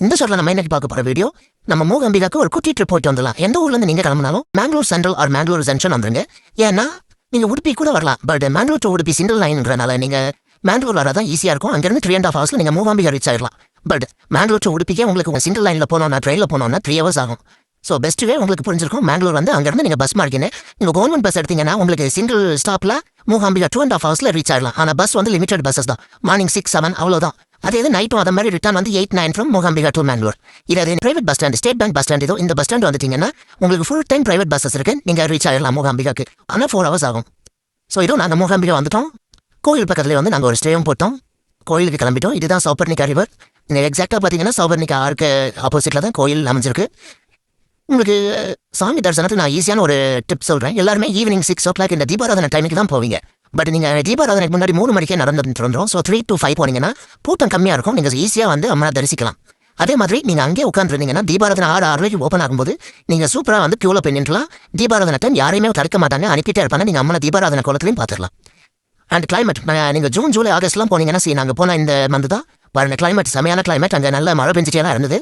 இந்த ஷோட்ல நம்ம இன்னைக்கு பார்க்க போற வீடியோ நம்ம மூகாம்பிகாக்கு ஒரு குட்டி ட்ரிப் போயிட்டு வந்துடலாம். எந்த ஊர்ல இருந்து நீங்க கிளம்பினாலும் Mangalore central or Mangalore junction வந்துருங்க. ஏன்னா நீங்க உடுப்பி கூட வரலாம், but Mangalore to Udupi single லைன்ங்கிறனால நீங்க மேங்களூர் வரதான் ஈஸியா இருக்கும். அங்கிருந்து 3.5 hours நீங்க மூகாம்பிகா ரீச் ஆயிடலாம். பட் மேங்களூர் டு உடுப்பிக்கே உங்களுக்கு சிங்கிள் லைன்ல போனோம்னா ட்ரெயின்ல போனோம்னா 3 hours ஆகும். ஸோ பெஸ்ட்டுவே உங்களுக்கு புரிஞ்சிருக்கும். மேங்களூர் வந்து அங்கிருந்து நீங்க பஸ் மார்க்கினே நீங்க கவர்மெண்ட் பஸ் எடுத்தீங்கன்னா உங்களுக்கு சிங்கிள் ஸ்டாப்ல மூகாம்பிகா 2.5 hours ரீச் ஆயிடலாம். ஆனால் பஸ் வந்து லிமிடெட் பஸ்ஸஸ் தான், மார்னிங் 6, 7 அவ்வளோதான். அதே இது நைட்டும் அதே மாதிரி ரிட்டர்ன் வந்து 8, 9 ஃப்ரம் மூகாம்பிகா டு மேங்களூர். இது private bus stand, state bank bus stand. இதோ இந்த பஸ் ஸ்டாண்ட் வந்துட்டீங்கன்னா உங்களுக்கு ஃபுல் டைம் பிரைவேட் பஸ்ஸஸ் இருக்கு. நீங்க ரீச் ஆயிடலாம் மூகாம்பிகாக்கு. ஆனால் 4 hours ஆகும். ஸோ இதோ நாங்கள் மூகாம்பிகா வந்துட்டோம். கோயில் பக்கத்துல வந்து நாங்கள் ஒரு ஸ்டேவும் போட்டோம். கோயிலுக்கு கிளம்பிட்டோம். இதுதான் சௌபர்ணிகா ரிவர். நீங்கள் எக்ஸாக்டாக பார்த்தீங்கன்னா சௌபர்ணிகா ஆருக்கு ஆப்போசிட்டில் தான் கோயில் அமைஞ்சிருக்கு. உங்களுக்கு சாமி தரிசனத்துக்கு நான் ஈஸியான ஒரு டிப் சொல்கிறேன். எல்லாருமே ஈவினிங் 6 o'clock இந்த தீபாராதனை டைமுக்கு தான் போவீங்க. பட் நீங்கள் தீபாராதனைக்கு முன்னாடி 3 மணிக்கே நடந்துட்டு வந்துடும். ஸோ 3 to 5 போனீங்கன்னா கூட்டம் கம்மியாக இருக்கும். நீங்கள் ஈஸியாக வந்து அம்மா தரிசிக்கலாம். அதே மாதிரி நீங்கள் அங்கேயே உட்காந்துருந்தீங்கன்னா தீபாராதனை 6 ஓப்பன் ஆகும்போது நீங்கள் சூப்பராக வந்து கியூவில் போய் நின்றுலாம். தீபாராதனை டைம் யாரையுமே தடுக்க மாட்டாங்க, அனுப்பிட்டே இருப்பாங்க. நீங்கள் அம்மா தீபாராதனை கோலத்திலையும் பார்த்துடலாம். அண்ட் கிளைமேட் நீங்கள் ஜூன், ஜூலை, ஆகஸ்ட்லாம் போனீங்கன்னா நாங்கள் போன இந்த மந்த் தான் பாருங்க, கிளைமேட் செமையான கிளைமேட். அங்கே நல்ல மழை பெஞ்சிட்டே தான் இருந்தது.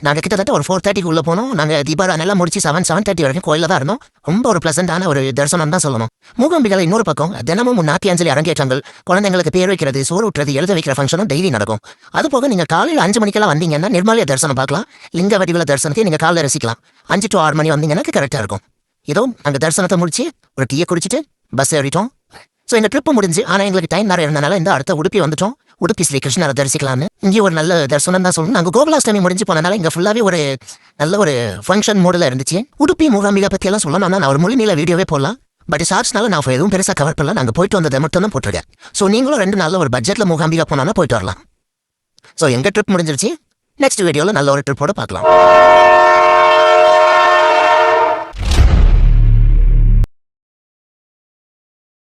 நாங்கள் கிட்டத்தட்ட ஒரு 4:30 உள்ளே போனோம். நாங்கள் தீபாராதனை எல்லாம் முடிச்சு 7:30 வரைக்கும் கோயிலில் தான் இருந்தோம். ரொம்ப ஒரு ப்ளசண்டான ஒரு தரிசனம் தான் சொல்லணும். மூகாம்பிகால இன்னொரு பக்கம் தினமும் நாட்டிய அஞ்சலி அரங்கேற்றங்கள், குழந்தைங்களுக்கு பேர் வைக்கிறது, சோறு ஊற்றுறது, எழுத வைக்கிற ஃபங்க்ஷனும் டெய்லி நடக்கும். அது போக நீங்கள் காலையில் 5 மணிக்கெல்லாம் வந்தீங்கன்னா நிர்மாலய தரிசனம் பார்க்கலாம். லிங்க வடிவில் தரிசனத்தை நீங்கள் காலையில் ரசிக்கலாம். 5 to 6 மணி வந்தீங்கன்னா கரெக்டாக இருக்கும். இதோ அங்கே தரிசனத்தை முடிச்சு ஒரு டீயை குடிச்சிட்டு பஸ் ஏறிட்டோம். ஸோ எங்கள் ட்ரிப்பு முடிஞ்சு. ஆனால் எங்களுக்கு டைம் நிறைய இருந்தனால இந்த அடுத்த உடுப்பி வந்துட்டோம். உடுப்பி ஸ்ரீ கிருஷ்ணரை தரிசிக்கலான்னு இங்கே ஒரு நல்ல தரிசனம் தான் சொல்லணும். நாங்கள் கோகுலாஷ்டமி முடிஞ்சு போனனால இங்கே ஃபுல்லாகவே ஒரு நல்ல ஒரு ஃபங்க்ஷன் மோடில் இருந்துச்சு. உடுப்பி மூகாம்பிகா பற்றியெல்லாம் சொல்லணும்னா நான் ஒரு முழுநீள வீடியோவே போடலாம். பட் ஷார்ட்ஸ்னால நான் எதுவும் பெருசாக கவர் பண்ணல. நாங்கள் போயிட்டு வந்ததை மட்டும் தான் போட்டிருக்கேன். ஸோ நீங்களும் 2 நாளில் ஒரு பட்ஜெட்டில் மூகாம்பிகா போனாலும் போயிட்டு வரலாம். ஸோ எங்கள் ட்ரிப் முடிஞ்சிருச்சு. நெக்ஸ்ட் வீடியோவில் நல்ல ஒரு ட்ரிப்போட பார்க்கலாம்.